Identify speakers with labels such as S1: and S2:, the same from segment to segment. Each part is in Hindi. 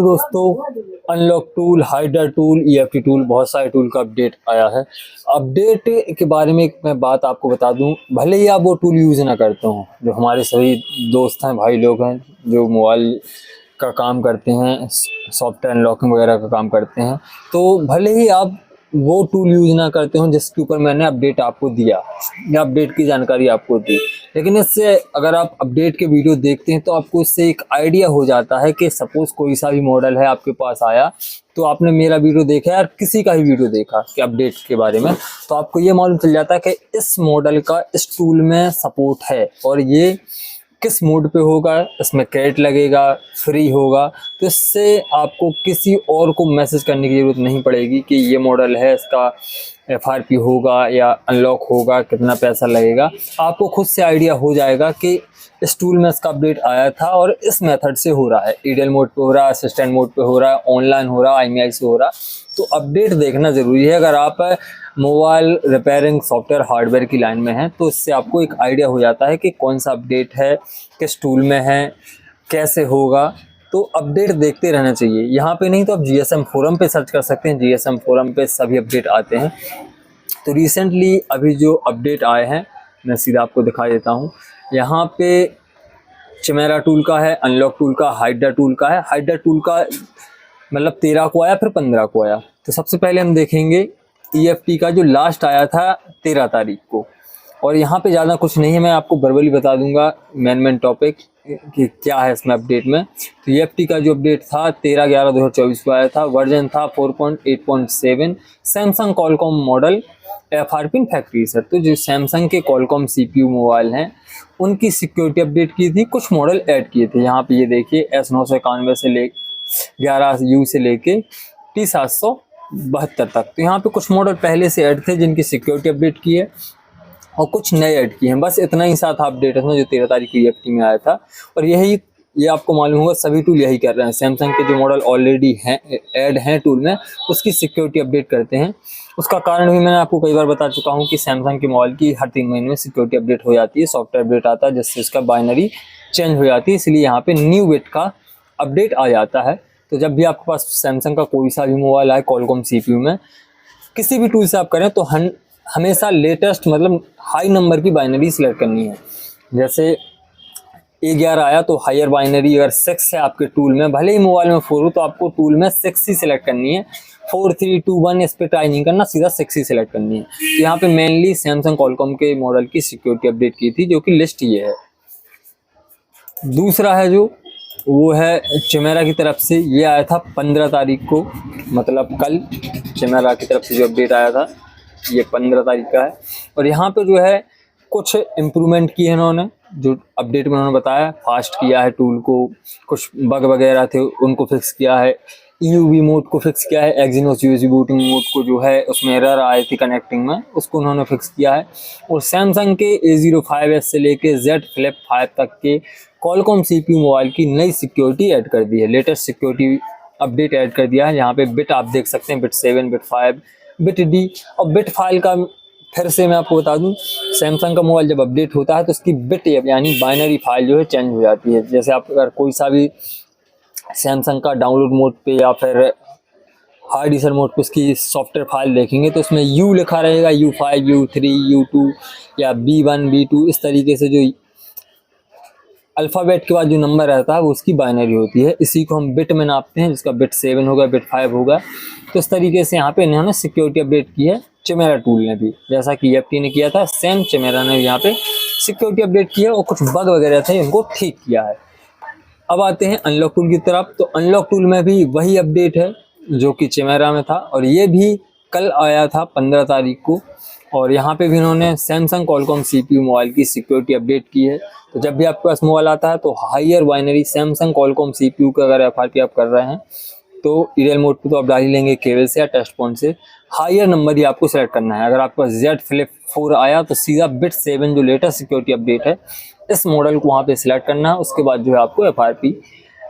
S1: हेलो दोस्तों, unlock tool, हाइडर tool, EFT tool, बहुत सारे टूल का अपडेट आया है। अपडेट के बारे में एक मैं बात आपको बता दूं, भले ही आप वो टूल यूज़ ना करते हो, जो हमारे सभी दोस्त हैं, भाई लोग हैं, जो मोबाइल का काम करते हैं, सॉफ्टवेयर अनलॉकिंग वगैरह का काम करते हैं, तो भले ही आप वो टूल यूज़ ना करते हो जिसके ऊपर मैंने अपडेट आपको दिया या अपडेट की जानकारी आपको दी, लेकिन इससे अगर आप अपडेट के वीडियो देखते हैं तो आपको इससे एक आइडिया हो जाता है कि सपोज़ कोई सा भी मॉडल है आपके पास आया, तो आपने मेरा वीडियो देखा या किसी का ही वीडियो देखा कि अपडेट के बारे में, तो आपको ये मालूम चल जाता है कि इस मॉडल का इस टूल में सपोर्ट है और ये किस मोड पे होगा, इसमें क्रेडिट लगेगा, फ्री होगा। तो इससे आपको किसी और को मैसेज करने की ज़रूरत नहीं पड़ेगी कि ये मॉडल है, इसका एफआरपी होगा या अनलॉक होगा, कितना पैसा लगेगा। आपको खुद से आइडिया हो जाएगा कि इस टूल में इसका अपडेट आया था और इस मेथड से हो रहा है, ईडीएल मोड पे हो रहा है, असिस्टेंट मोड पे हो रहा है, ऑनलाइन हो रहा है, IMEI से हो रहा है। तो अपडेट देखना ज़रूरी है। अगर आप मोबाइल रिपेयरिंग सॉफ्टवेयर हार्डवेयर की लाइन में हैं तो इससे आपको एक आइडिया हो जाता है कि कौन सा अपडेट है, किस टूल में है, कैसे होगा। तो अपडेट देखते रहना चाहिए। यहाँ पे नहीं तो आप GSM फोरम पे सर्च कर सकते हैं, GSM फोरम पे सभी अपडेट आते हैं। तो रिसेंटली अभी जो अपडेट आए हैं मैं सीधा आपको दिखा देता हूँ। यहाँ पे चिमेरा टूल का है, अनलॉक टूल का, हाइडर टूल का है। हाइडर टूल का मतलब 13 को आया, फिर 15 को आया। तो सबसे पहले हम देखेंगे EFT का जो लास्ट आया था 13 तारीख को, और यहाँ पे ज़्यादा कुछ नहीं है, मैं आपको वर्बली बता दूंगा मेन टॉपिक कि क्या है इसमें अपडेट में। तो EFT का जो अपडेट था 13/11/2024 को आया था, वर्जन था 4.8.7, Samsung Qualcomm model, FRP factory से। तो जो सैमसंग के कॉलकॉम CPU मोबाइल हैं उनकी सिक्योरिटी अपडेट की थी, कुछ मॉडल ऐड किए थे। यहाँ पे ये देखिए S991 से ले 11U से लेके T772 तक। तो यहाँ पे कुछ मॉडल पहले से ऐड थे जिनकी सिक्योरिटी अपडेट की है और कुछ नए ऐड किए हैं। बस इतना ही साथ अपडेट है जो 13 तारीख को EFT में आया था। और ये आपको मालूम होगा सभी टूल यही कर रहे हैं। सैमसंग के जो मॉडल ऑलरेडी हैं ऐड हैं टूल में, उसकी सिक्योरिटी अपडेट करते हैं। उसका कारण भी मैंने आपको कई बार बता चुका हूँ कि सैमसंग के मोबाइल की हर 3 महीने में सिक्योरिटी अपडेट हो जाती है, सॉफ्टवेयर अपडेट आता है जिससे उसका बाइनरी चेंज हो जाती है, इसलिए यहाँ पे न्यू बिट का अपडेट आ जाता है। तो जब भी आपके पास सैमसंग का कोई सा भी मोबाइल आए कॉलकॉम CPU में, किसी भी टूल से आप करें तो हमेशा लेटेस्ट मतलब हाई नंबर की बाइनरी सिलेक्ट करनी है। जैसे A11 आया तो हायर बाइनरी अगर 6 है आपके टूल में, भले ही मोबाइल में 4 हो तो आपको टूल में 6 ही सिलेक्ट करनी है। 4, 3, 2, 1 इस पर ट्राई नहीं करना, सीधा 6 ही सिलेक्ट करनी है। तो यहाँ पे मेनली सैमसंग कॉलकॉम के मॉडल की सिक्योरिटी अपडेट की थी, जो कि लिस्ट ये है। दूसरा है जो वो है चिमेरा की तरफ से, ये आया था 15 तारीख को, मतलब कल चिमेरा की तरफ से जो अपडेट आया था ये 15 तारीख का है। और यहाँ पे जो है कुछ इम्प्रूवमेंट की है इन्होंने, जो अपडेट में उन्होंने बताया, फास्ट किया है टूल को, कुछ बग वगैरह थे उनको फिक्स किया है, EUV मोड को फिक्स किया है, एक्जिनोस USB बूटिंग मोड को जो है उसमें एरर आई थी कनेक्टिंग में, उसको उन्होंने फिक्स किया है। और सैमसंग के A05s से लेके Z Flip 5 तक के कॉलकॉम CPU मोबाइल की नई सिक्योरिटी ऐड कर दी है, लेटेस्ट सिक्योरिटी अपडेट ऐड कर दिया है। यहाँ पे बिट आप देख सकते हैं, बिट 7, बिट 5, बिट D और बिट फाइल का फिर से मैं आपको बता दूं, सैमसंग का मोबाइल जब अपडेट होता है तो उसकी बिट यानी बाइनरी फाइल जो है चेंज हो जाती है। जैसे आप अगर कोई सा भी सैमसंग का डाउनलोड मोड पे या फिर हार्ड डिस्क मोड पे उसकी सॉफ्टवेयर फाइल देखेंगे तो उसमें U लिखा रहेगा, U5, U3, U2 या B1, B2, इस तरीके से जो अल्फ़ाबेट के बाद जो नंबर रहता है वो उसकी बाइनरी होती है। इसी को हम बिट में नापते हैं, जिसका बिट 7 होगा, बिट 5 होगा। तो इस तरीके से यहाँ पे इन्होंने सिक्योरिटी अपडेट की है चिमेरा टूल ने भी, जैसा कि EFT ने किया था, सेम चिमेरा ने यहाँ पे सिक्योरिटी अपडेट की है और कुछ बग वगैरह थे उनको ठीक किया है। अब आते हैं अनलॉक टूल की तरफ। तो अनलॉक टूल में भी वही अपडेट है जो कि चिमेरा में था, और ये भी कल आया था 15 तारीख को। और यहाँ पे भी इन्होंने सैमसंग कॉलकॉम CPU मोबाइल की सिक्योरिटी अपडेट की है। तो जब भी आपके पास मोबाइल आता है तो higher binary Samsung Qualcomm CPU का अगर FRP आप कर रहे हैं तो ईडीएल मोड पे तो आप डाल ही लेंगे केबल से या टेस्ट पॉइंट से, हायर नंबर ही आपको सेलेक्ट करना है। अगर आपके पास Z Flip 4 आया तो सीधा बिट 7 जो लेटेस्ट सिक्योरिटी अपडेट है इस मॉडल को वहाँ पे सिलेक्ट करना है, उसके बाद जो है आपको FRP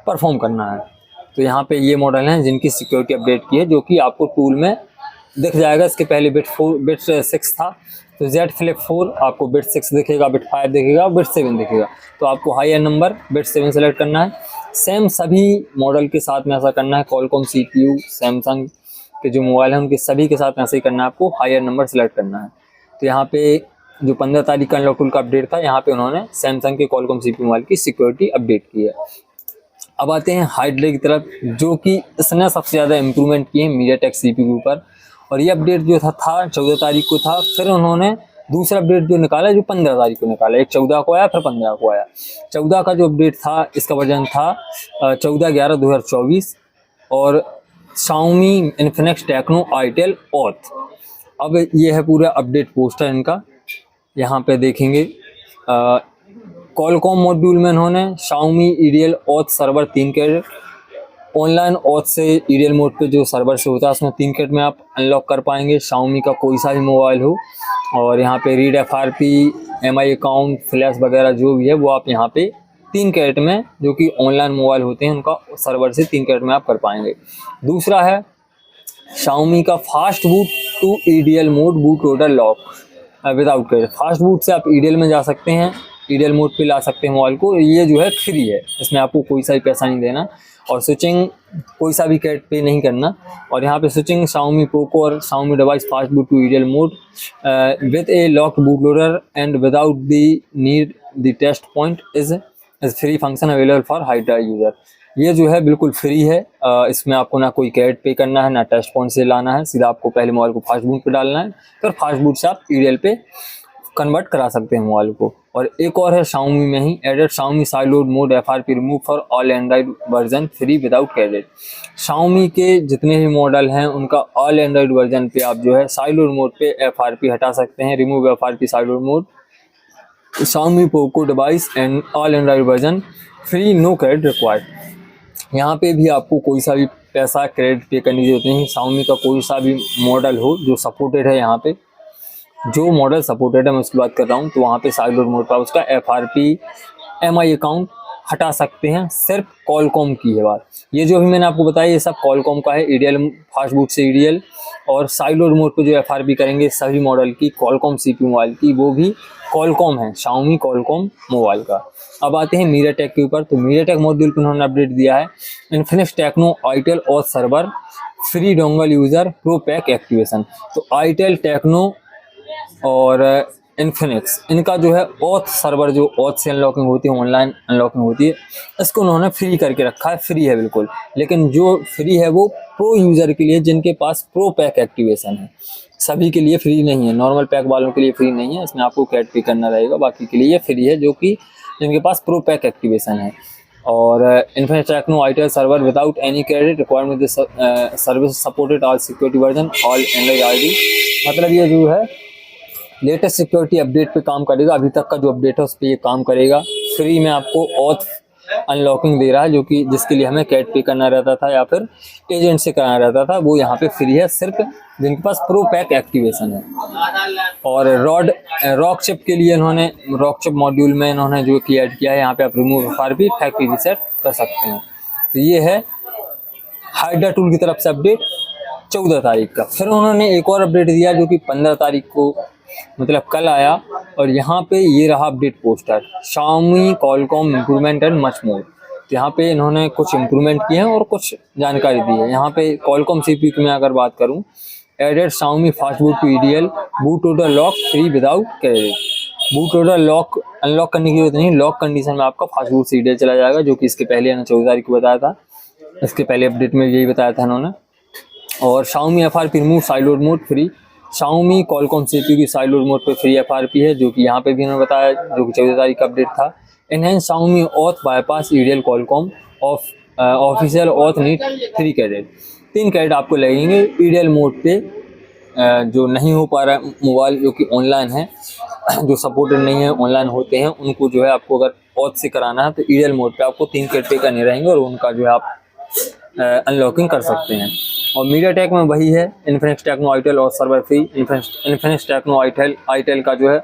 S1: परफॉर्म करना है। तो यहाँ पे ये मॉडल हैं जिनकी सिक्योरिटी अपडेट की है, जो कि आपको टूल में दिख जाएगा। इसके पहले बिट 6 था, तो Z Flip 4 आपको बिट 6 दिखेगा, बिट 5 दिखेगा, बिट 7 दिखेगा। तो आपको हायर नंबर बिट 7 सेलेक्ट करना है। सेम सभी मॉडल के साथ में ऐसा करना है। कॉलकॉम CPU सैमसंग के जो मोबाइल हैं उनके सभी के साथ ऐसे ही करना है, आपको हायर नंबर सेलेक्ट करना है। तो यहाँ पे जो 15 तारीख का अनलॉक टूल का अपडेट था, यहाँ पे उन्होंने सैमसंग के कॉलकॉम CPU मोबाइल की सिक्योरिटी अपडेट की है। अब आते हैं हाइड्रे की तरफ, जो कि इसने सबसे ज़्यादा इम्प्रूवमेंट की है मीडियाटेक CPU के ऊपर। और ये अपडेट जो था 14 तारीख को था। फिर उन्होंने दूसरा अपडेट जो निकाला जो 15 तारीख को निकाला, एक 14 को आया फिर 15 को आया। 14 का जो अपडेट था इसका वर्जन था 14/11/2024 और Xiaomi Infinix Tecno Itel Auth। अब ये है पूरा अपडेट पोस्टर इनका, यहाँ पे देखेंगे। कॉलकॉम मॉड्यूल में इन्होंने Xiaomi EDL Auth server 3 credit, online auth से EDL मोड पे जो सर्वर से होता है उसमें 3 कैरेट में आप अनलॉक कर पाएंगे Xiaomi का कोई सा भी मोबाइल हो। और यहाँ पे read FRP, MI account, flash वगैरह जो भी है वो आप यहाँ पे 3 कैरेट में, जो कि ऑनलाइन मोबाइल होते हैं उनका सर्वर से 3 कैरेट में आप कर पाएंगे। दूसरा है Xiaomi का fast boot to EDL mode boot loader lock without credit. Fast boot से आप EDL में जा सकते हैं, EDL मोड पे ला सकते हैं मोबाइल को। ये जो है फ्री है, इसमें आपको कोई सा भी पैसा नहीं देना और स्विचिंग कोई सा भी कैरेट पे नहीं करना। और यहाँ पे स्विचिंग Xiaomi पोको और Xiaomi device fast boot to EDL mode with a lock boot loader and without the need the test point is free function available for Hydra user. ये जो है बिल्कुल फ्री है, इसमें आपको ना कोई कैरेट पे करना है ना टेस्ट पॉइंट से लाना है, सीधा आपको पहले मोबाइल को फास्ट बूट पे डालना है, फिर फास्ट बूट से आप EDL पे कन्वर्ट करा सकते हैं मोबाइल को। और एक और है Xiaomi में ही, added Xiaomi sideload mode FRP remove for all Android version free without credit. Xiaomi के जितने भी मॉडल हैं उनका ऑल एंड्रॉइड वर्जन पे आप जो है साइलोड मोड पे FRP हटा सकते हैं, remove FRP sideload mode. Xiaomi Poco device and all Android version free, no credit required. यहाँ पे भी आपको कोई सा भी पैसा क्रेडिट पे करने की जरूरत नहीं। Xiaomi का कोई सा भी मॉडल हो जो सपोर्टेड है, यहाँ पे जो मॉडल सपोर्टेड है मैं उसकी बात कर रहा हूँ, तो वहाँ पे साइलोड मोड पर उसका FRP MI अकाउंट हटा सकते हैं। सिर्फ कॉलकॉम की है बात। ये जो अभी मैंने आपको बताया ये सब कॉलकॉम का है, EDL फास्ट बूट से EDL और साइलोड मोड पे जो FRP करेंगे सभी मॉडल की कॉलकॉम CPU मोबाइल की, वो भी कॉलकॉम है, Xiaomi कॉलकॉम मोबाइल का। अब आते हैं मीडियाटेक के ऊपर, तो मीडियाटेक मॉड्यूल पर उन्होंने अपडेट दिया है Infinix Tecno Itel Auth server free dongle user pro pack activation. तो Itel Tecno और Infinix इनका जो है ऑथ सर्वर, जो ऑथ से अनलॉकिंग होती है, ऑनलाइन अनलॉकिंग होती है, इसको उन्होंने फ्री करके रखा है। फ्री है बिल्कुल, लेकिन जो फ्री है वो प्रो यूज़र के लिए जिनके पास प्रो पैक एक्टिवेशन है। सभी के लिए फ्री नहीं है, नॉर्मल पैक वालों के लिए फ्री नहीं है, इसमें आपको कैट पे करना रहेगा। बाकी के लिए ये फ्री है, जो कि जिनके पास प्रो पैक एक्टिवेशन है। और Infinix Tecno Itel server without any credit requirement service supported all security version all Android ID। मतलब ये जो है लेटेस्ट सिक्योरिटी अपडेट पे काम करेगा। अभी तक का जो अपडेट है उस पर ये काम करेगा। फ्री में आपको ऑथ अनलॉकिंग दे रहा है, जो कि जिसके लिए हमें कैट पे करना रहता था या फिर एजेंट से करना रहता था, वो यहाँ पे फ्री है सिर्फ जिनके पास प्रो पैक एक्टिवेशन है। और रॉक चिप के लिए इन्होंने रॉक चिप मॉड्यूल में इन्होंने जो की ऐड किया है, यहाँ पे आप रिमूव FRP फैक्ट्री रीसेट कर सकते हैं। तो ये है हाइड्रा टूल की तरफ से अपडेट 14 तारीख का। फिर उन्होंने एक और अपडेट दिया जो कि 15 तारीख को मतलब कल आया, और यहाँ पे ये रहा update poster Xiaomi Qualcomm improvement and much more. तो यहाँ पे इन्होंने कुछ इम्प्रूवमेंट किए हैं और कुछ जानकारी दी है। यहाँ पे कॉलकॉम CPU की मैं अगर बात करूँ, added Xiaomi fast boot to EDL boot loader lock free without credit. Boot loader lock unlock करने की जरूरत नहीं, लॉक कंडीशन में आपका फास्ट बूट से EDL चला जाएगा, जो कि इसके पहले 14 तारीख को बताया था, इसके पहले अपडेट में यही बताया था इन्होंने। और Xiaomi FRP remove siloed mode free. Xiaomi Qualcomm CPU की साइलोड मोड पे फ्री FRP है, जो कि यहाँ पे भी इन्होंने बताया, जो कि 14 तारीख का अपडेट था। Enhance Xiaomi auth bypass EDL Qualcomm official auth need 3 credit. 3 credit आपको लगेंगे EDL मोड पे। जो नहीं हो पा रहा है मोबाइल जो कि ऑनलाइन है, जो सपोर्टेड नहीं है, ऑनलाइन होते हैं, उनको जो है आपको अगर ऑथ से कराना है तो EDL मोड पे आपको 3 कैरेट पे करने रहेंगे और उनका जो है आप अनलॉकिंग कर सकते हैं। और मीडियाटेक में वही है, Infinix Tecno Itel auth server free. Infinix Tecno Itel का जो है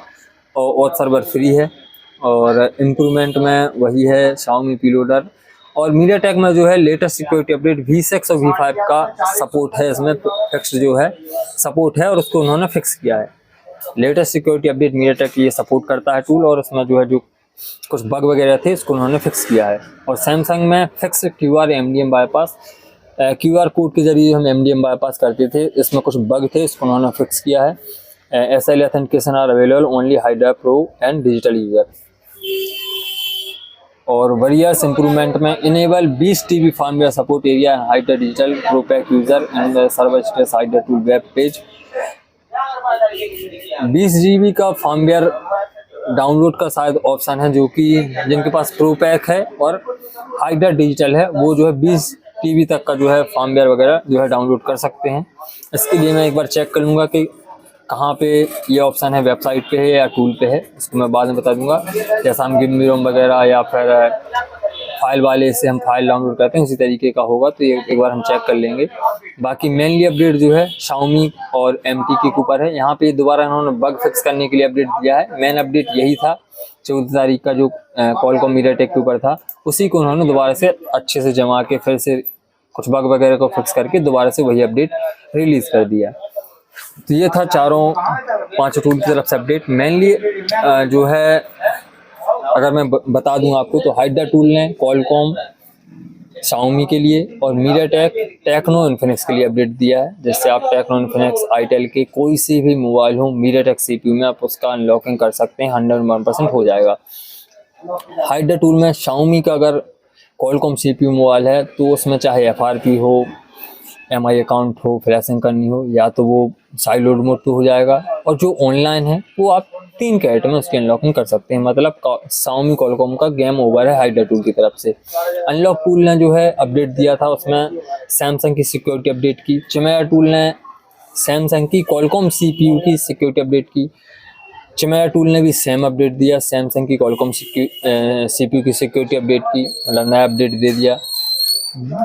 S1: ऑथ सर्वर फ्री है। और इम्प्रूवमेंट में वही है Xiaomi P-Loader। और मीडियाटेक में जो है लेटेस्ट सिक्योरिटी अपडेट V6 और V5 का सपोर्ट है, इसमें फिक्स जो है सपोर्ट है और उसको उन्होंने फिक्स किया है। लेटेस्ट सिक्योरिटी अपडेट मीडियाटेक ये सपोर्ट करता है टूल, और उसमें जो है जो कुछ बग वगैरह थे, इसको उन्होंने फिक्स किया है। और सैमसंग में fix QR MDM bypass, QR code के जरिए हम MDM बाईपास करते थे, इसमें कुछ बग थे, इसको उन्होंने फिक्स किया है। SL authentication are available only Hydra pro and digital user. और वेरियस इंप्रूवमेंट में enable 20 TB firmware support area Hydra digital pro pack user and server stress Hydra tool web page. 20 GB का फार्मवेयर डाउनलोड का शायद ऑप्शन है, जो कि जिनके पास प्रो पैक है और हाइड्रा डिजिटल है वो जो है 20 TB तक का जो है फार्मवेयर वगैरह जो है डाउनलोड कर सकते हैं। इसके लिए मैं एक बार चेक कर लूँगा कि कहाँ पे ये ऑप्शन है, वेबसाइट पे है या टूल पे है, इसको मैं बाद में बता दूंगा। जैसा हम गिम्मी रोम वगैरह या फिर फाइल वाले से हम फाइल डाउनलोड करते हैं उसी तरीके का होगा, तो ये एक बार हम चेक कर लेंगे। बाकी मेनली अपडेट जो है Xiaomi और MT के ऊपर है। यहाँ पे दोबारा इन्होंने बग फिक्स करने के लिए अपडेट दिया है। मेन अपडेट यही था 14 तारीख का जो Qualcomm MediaTek के ऊपर था, उसी को उन्होंने दोबारा से अच्छे से जमा के फिर से कुछ बग वगैरह को फिक्स करके दोबारा से वही अपडेट रिलीज कर दिया। तो ये था चारों 5 टूल की तरफ से अपडेट। मेनली जो है अगर मैं बता दूं आपको तो हाइड्रा टूल ने Qualcomm Xiaomi के लिए और MediaTek टेक्नो इन्फिनिक्स के लिए अपडेट दिया है। जैसे आप टेक्नो इन्फिनिक्स आईटेल के कोई सी भी मोबाइल हो MediaTek CPU में आप उसका अनलॉकिंग कर सकते हैं, 101% हो जाएगा। हाइड्रा टूल में Xiaomi का अगर Qualcomm CPU मोबाइल है तो उसमें चाहे FRP हो, MI अकाउंट हो, फ्लैशिंग करनी हो, या तो वो साइड लोड मोड पे हो जाएगा। और जो ऑनलाइन है वो आप 3 कैरेट में उसकी अनलॉकिंग कर सकते हैं। मतलब Xiaomi Qualcomm का गेम ओवर है हाइड्रा टूल की तरफ से। अनलॉक टूल ने जो है अपडेट दिया था, उसमें सैमसंग की सिक्योरिटी अपडेट की। चिमैरा टूल ने सैमसंग की Qualcomm CPU की सिक्योरिटी अपडेट की। चिमैरा टूल ने भी सेम अपडेट दिया, सैमसंग की Qualcomm CPU की सिक्योरिटी अपडेट की, मतलब नया अपडेट दे दिया,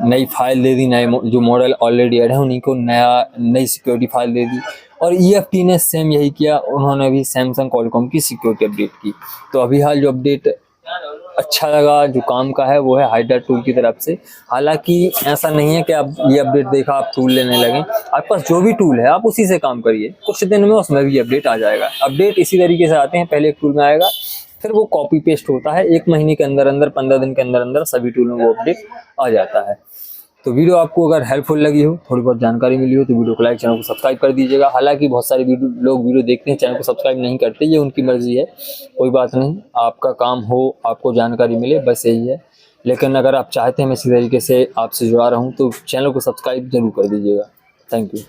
S1: नई फाइल दे दी, नए जो मॉडल ऑलरेडी ऐड है उन्हीं को नई सिक्योरिटी फाइल दे दी। और EFT ने सेम यही किया, उन्होंने भी सैमसंग Qualcomm की सिक्योरिटी अपडेट की। तो अभी हाल जो अपडेट अच्छा लगा जो काम का है वो है हाइड्रा टूल की तरफ से। हालांकि ऐसा नहीं है कि आप ये अपडेट देखा आप टूल लेने लगे, आपके पास जो भी टूल है आप उसी से काम करिए, कुछ दिन में उसमें भी अपडेट आ जाएगा। अपडेट इसी तरीके से आते हैं, पहले एक टूल में आएगा फिर वो कॉपी पेस्ट होता है, 1 महीने के अंदर अंदर 15 दिन के अंदर अंदर सभी टूल में वो अपडेट आ जाता है। तो वीडियो आपको अगर हेल्पफुल लगी हो, थोड़ी बहुत जानकारी मिली हो तो वीडियो को लाइक, चैनल को सब्सक्राइब कर दीजिएगा। हालांकि बहुत सारे लोग वीडियो देखते हैं चैनल को सब्सक्राइब नहीं करते, ये उनकी मर्जी है, कोई बात नहीं, आपका काम हो आपको जानकारी मिले बस यही है। लेकिन अगर आप चाहते हैं मैं इसी तरीके से आपसे जुड़ा रहूँ तो चैनल को सब्सक्राइब जरूर कर दीजिएगा। Thank you.